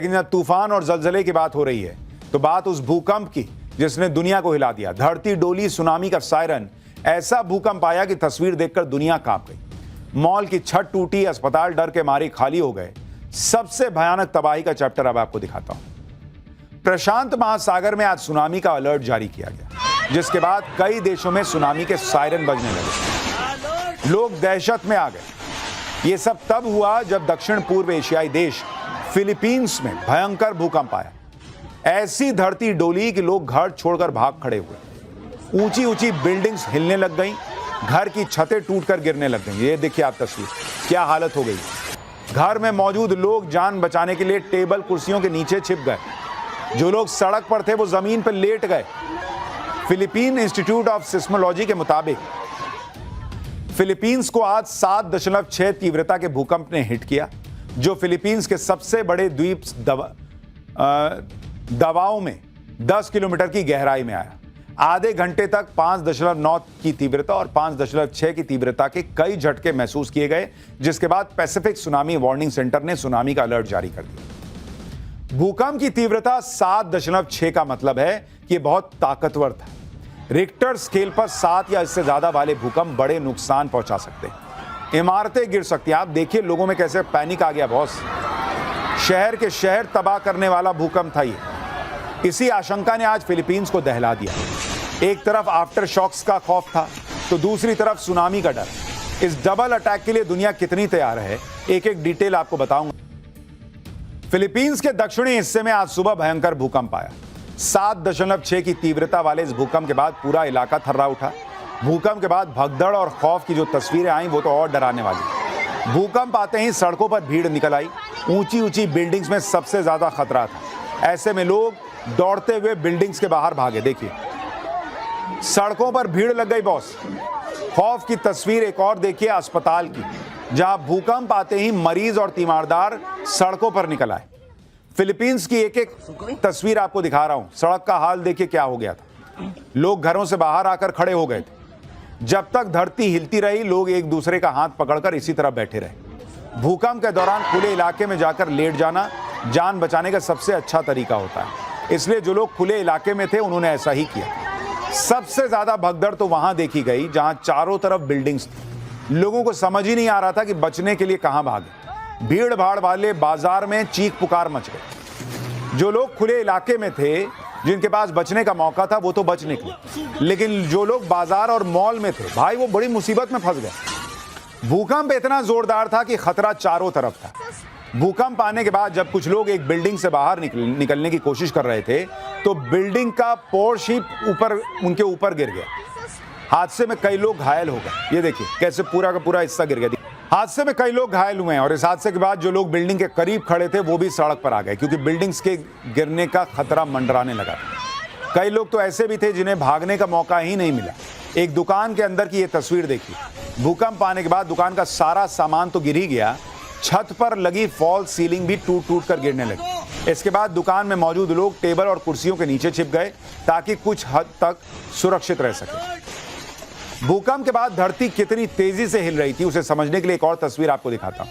लेकिन जब तूफान और जलजले की बात हो रही है तो बात उस भूकंप की जिसने दुनिया को हिला दिया। धरती डोली, सुनामी का सायरन। ऐसा भूकंप आया कि तस्वीर देखकर दुनिया कांप गई। मॉल की छत टूटी, अस्पताल डर के मारे खाली हो गए। सबसे भयानक तबाही का चैप्टर अब आपको दिखाता हूं। प्रशांत महासागर में आज सुनामी का अलर्ट जारी किया गया, जिसके बाद कई देशों में सुनामी के सायरन बजने लगे। लोग दहशत में आ गए। ये सब तब हुआ जब दक्षिण पूर्व एशियाई देश फिलीपींस में भयंकर भूकंप आया। ऐसी धरती डोली कि लोग घर छोड़कर भाग खड़े हुए। ऊंची ऊंची बिल्डिंग्स हिलने लग गईं, घर की छतें टूटकर गिरने लग गईं। ये देखिए आप तस्वीर, क्या हालत हो गई। घर में मौजूद लोग जान बचाने के लिए टेबल कुर्सियों के नीचे छिप गए। जो लोग सड़क पर थे वो जमीन पर लेट गए। फिलीपीन इंस्टीट्यूट ऑफ सिस्मोलॉजी के मुताबिक फिलीपींस को आज 7.6 तीव्रता के भूकंप ने हिट किया, जो फिलीपींस के सबसे बड़े द्वीप दबाव में 10 किलोमीटर की गहराई में आया। आधे घंटे तक 5.9 की तीव्रता और 5.6 की तीव्रता के कई झटके महसूस किए गए, जिसके बाद पैसिफिक सुनामी वार्निंग सेंटर ने सुनामी का अलर्ट जारी कर दिया। भूकंप की तीव्रता 7.6 का मतलब है कि बहुत ताकतवर था। रिक्टर स्केल पर 7 या इससे ज्यादा वाले भूकंप बड़े नुकसान पहुंचा सकते हैं। इमारतें गिर सकती हैं। आप देखिए लोगों में कैसे पैनिक आ गया बॉस। शहर के शहर तबाह करने वाला भूकंप था ये। इसी आशंका ने आज फिलीपींस को दहला दिया। एक तरफ आफ्टर शॉक्स का खौफ था तो दूसरी तरफ सुनामी का डर। इस डबल अटैक के लिए दुनिया कितनी तैयार है, एक एक डिटेल आपको बताऊंगा। फिलीपींस के दक्षिणी हिस्से में आज सुबह भयंकर भूकंप आया। 7.6 की तीव्रता वाले इस भूकंप के बाद पूरा इलाका थर्रा उठा। भूकंप के बाद भगदड़ और खौफ की जो तस्वीरें आई वो तो और डराने वाली। भूकंप आते ही सड़कों पर भीड़ निकल आई। ऊंची ऊंची बिल्डिंग्स में सबसे ज्यादा खतरा था। ऐसे में लोग दौड़ते हुए बिल्डिंग्स के बाहर भागे। देखिए सड़कों पर भीड़ लग गई बॉस। खौफ की तस्वीर एक और देखिए अस्पताल की, जहां भूकंप आते ही मरीज और तीमारदार सड़कों पर निकल आए। फिलीपींस की एक एक तस्वीर आपको दिखा रहा हूं। सड़क का हाल देखिए क्या हो गया था। लोग घरों से बाहर आकर खड़े हो गए थे। जब तक धरती हिलती रही लोग एक दूसरे का हाथ पकड़कर इसी तरह बैठे रहे। भूकंप के दौरान खुले इलाके में जाकर लेट जाना जान बचाने का सबसे अच्छा तरीका होता है, इसलिए जो लोग खुले इलाके में थे उन्होंने ऐसा ही किया। सबसे ज्यादा भगदड़ तो वहां देखी गई जहां चारों तरफ बिल्डिंग्स थी। लोगों को समझ ही नहीं आ रहा था कि बचने के लिए कहां भागे। भीड़ भाड़ वाले बाजार में चीख पुकार मच गई। जो लोग खुले इलाके में थे, जिनके पास बचने का मौका था, वो तो बच निकले, लेकिन जो लोग बाजार और मॉल में थे भाई वो बड़ी मुसीबत में फंस गए। भूकंप इतना जोरदार था कि खतरा चारों तरफ था। भूकंप आने के बाद जब कुछ लोग एक बिल्डिंग से बाहर निकलने की कोशिश कर रहे थे तो बिल्डिंग का पोर्श ही उनके ऊपर गिर गया। हादसे में कई लोग घायल हो गए। ये देखिए कैसे पूरा का पूरा हिस्सा गिर गया। हादसे में कई लोग घायल हुए हैं और इस हादसे के बाद जो लोग बिल्डिंग के करीब खड़े थे वो भी सड़क पर आ गए, क्योंकि बिल्डिंग्स के गिरने का खतरा मंडराने लगा था। कई लोग तो ऐसे भी थे जिन्हें भागने का मौका ही नहीं मिला। एक दुकान के अंदर की ये तस्वीर देखिए। भूकंप आने के बाद दुकान का सारा सामान तो गिर ही गया, छत पर लगी फॉल सीलिंग भी टूट टूट कर गिरने लगी। इसके बाद दुकान में मौजूद लोग टेबल और कुर्सियों के नीचे छिप गए ताकि कुछ हद तक सुरक्षित रह सके। भूकंप के बाद धरती कितनी तेजी से हिल रही थी उसे समझने के लिए एक और तस्वीर आपको दिखाता हूं।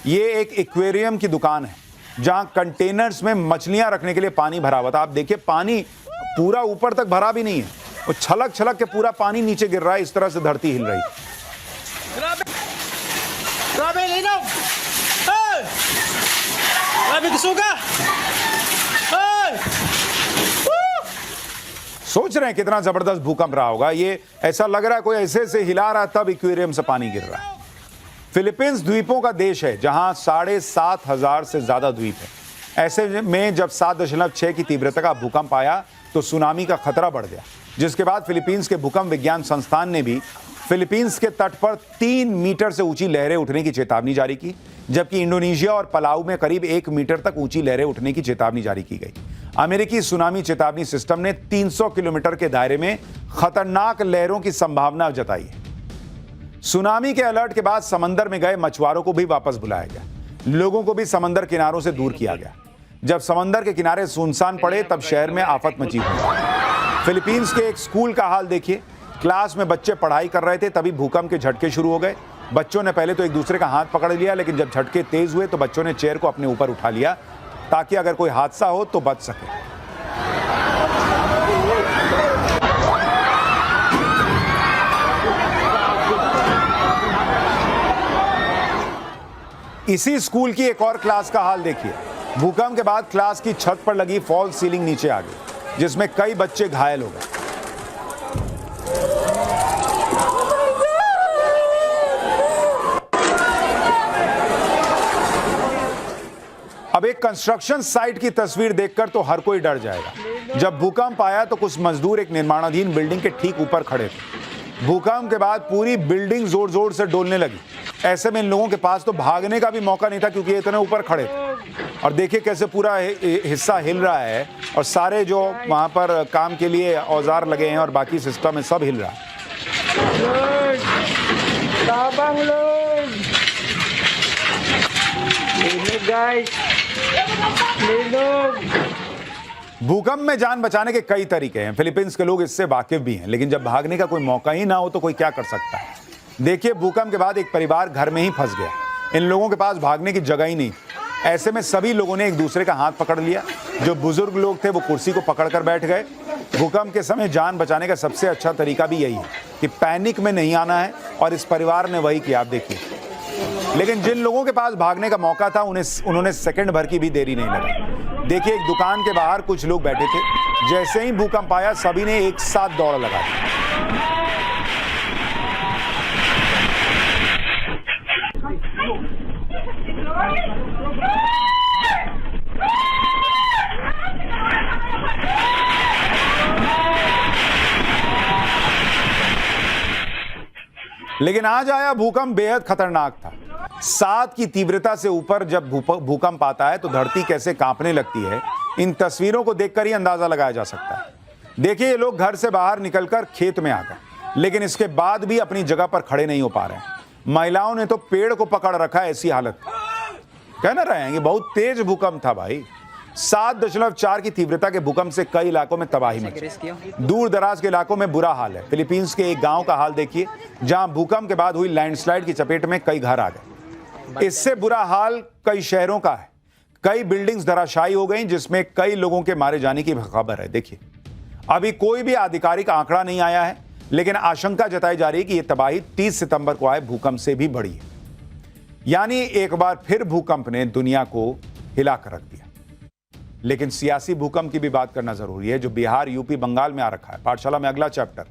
ये एक एक्वेरियम की दुकान है जहां कंटेनर्स में मछलियां रखने के लिए पानी भरा हुआ था। आप देखिए पानी पूरा ऊपर तक भरा भी नहीं है, वो छलक छलक के पूरा पानी नीचे गिर रहा है। इस तरह से धरती हिल रही। सोच रहे हैं कितना जबरदस्त भूकंप रहा होगा। ये ऐसा लग रहा है कोई ऐसे से हिला रहा तब एक्वेरियम से पानी गिर रहा है। फिलीपींस द्वीपों का देश है जहां 7,500 से ज्यादा द्वीप है। ऐसे में जब 7.6 की तीव्रता का भूकंप आया तो सुनामी का खतरा बढ़ गया, जिसके बाद फिलीपींस के भूकंप विज्ञान संस्थान ने भी फिलीपींस के तट पर 3 मीटर से ऊंची लहरें उठने की चेतावनी जारी की, जबकि इंडोनेशिया और पलाऊ में करीब 1 मीटर तक ऊंची लहरें उठने की चेतावनी जारी की गई। अमेरिकी सुनामी चेतावनी सिस्टम ने 300 किलोमीटर के दायरे में खतरनाक लहरों की संभावना जताई है। सुनामी के अलर्ट के बाद समंदर में गए मछुआरों को भी वापस बुलाया गया। लोगों को भी समंदर किनारों से दूर किया गया। जब समंदर के किनारे सुनसान पड़े तब शहर में आफत मची हुई। फिलीपींस के एक स्कूल का हाल देखिए। क्लास में बच्चे पढ़ाई कर रहे थे तभी भूकंप के झटके शुरू हो गए। बच्चों ने पहले तो एक दूसरे का हाथ पकड़ लिया, लेकिन जब झटके तेज हुए तो बच्चों ने चेयर को अपने ऊपर उठा लिया ताकि अगर कोई हादसा हो तो बच सके। इसी स्कूल की एक और क्लास का हाल देखिए। भूकंप के बाद क्लास की छत पर लगी फॉल्स सीलिंग नीचे आ गई, जिसमें कई बच्चे घायल हो गए। अब एक कंस्ट्रक्शन साइट की तस्वीर देखकर तो हर कोई डर जाएगा। जब भूकंप आया तो कुछ मजदूर एक निर्माणाधीन बिल्डिंग के ठीक ऊपर खड़े थे। भूकंप के बाद पूरी बिल्डिंग जोर जोर से डोलने लगी। ऐसे में इन लोगों के पास तो भागने का भी मौका नहीं था, क्योंकि ये इतने ऊपर खड़े थे। और देखिए कैसे पूरा हिस्सा हिल रहा है, और सारे जो वहां पर काम के लिए औजार लगे हैं और बाकी सिस्टम है, सब हिल रहा है। भूकंप में जान बचाने के कई तरीके हैं। फिलीपींस के लोग इससे वाकिफ भी हैं, लेकिन जब भागने का कोई मौका ही ना हो तो कोई क्या कर सकता है। देखिए, भूकंप के बाद एक परिवार घर में ही फंस गया। इन लोगों के पास भागने की जगह ही नहीं। ऐसे में सभी लोगों ने एक दूसरे का हाथ पकड़ लिया। जो बुजुर्ग लोग थे वो कुर्सी को पकड़कर बैठ गए। भूकंप के समय जान बचाने का सबसे अच्छा तरीका भी यही है कि पैनिक में नहीं आना है, और इस परिवार ने वही किया। आप देखिए, लेकिन जिन लोगों के पास भागने का मौका था उन्होंने सेकंड भर की भी देरी नहीं लगाई। देखिए, एक दुकान के बाहर कुछ लोग बैठे थे। जैसे ही भूकंप आया, सभी ने एक साथ दौड़ लगा दी। लेकिन आज आया भूकंप बेहद खतरनाक था। 7 की तीव्रता से ऊपर जब भूकंप आता है तो धरती कैसे कांपने लगती है, इन तस्वीरों को देखकर ही अंदाजा लगाया जा सकता है। देखिए, ये लोग घर से बाहर निकलकर खेत में आ गए, लेकिन इसके बाद भी अपनी जगह पर खड़े नहीं हो पा रहे हैं। महिलाओं ने तो पेड़ को पकड़ रखा है, ऐसी हालत। कह ना रहे हैं कि बहुत तेज भूकंप था भाई। 7.4 की तीव्रता के भूकंप से कई इलाकों में तबाही मची। दूर दराज के इलाकों में बुरा हाल है। फिलीपींस के एक गांव का हाल देखिए, जहां भूकंप के बाद हुई लैंडस्लाइड की चपेट में कई घर आ गए। इससे बुरा हाल कई शहरों का है। कई बिल्डिंग्स धराशायी हो गई, जिसमें कई लोगों के मारे जाने की खबर है। देखिए, अभी कोई भी आधिकारिक आंकड़ा नहीं आया है, लेकिन आशंका जताई जा रही है कि यह तबाही 30 सितंबर को आए भूकंप से भी बड़ी है। यानी एक बार फिर भूकंप ने दुनिया को हिला कर रख दिया। लेकिन सियासी भूकंप की भी बात करना जरूरी है, जो बिहार, यूपी, बंगाल में आ रखा है। पाठशाला में अगला चैप्टर,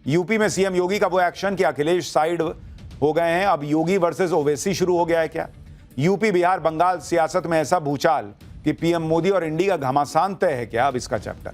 यूपी में सीएम योगी का वो एक्शन कि अखिलेश साइड हो गए हैं। अब योगी वर्सेस ओवैसी शुरू हो गया है क्या? यूपी, बिहार, बंगाल सियासत में ऐसा भूचाल कि पीएम मोदी और इंडी का घमासान तय है क्या? अब इसका चैप्टर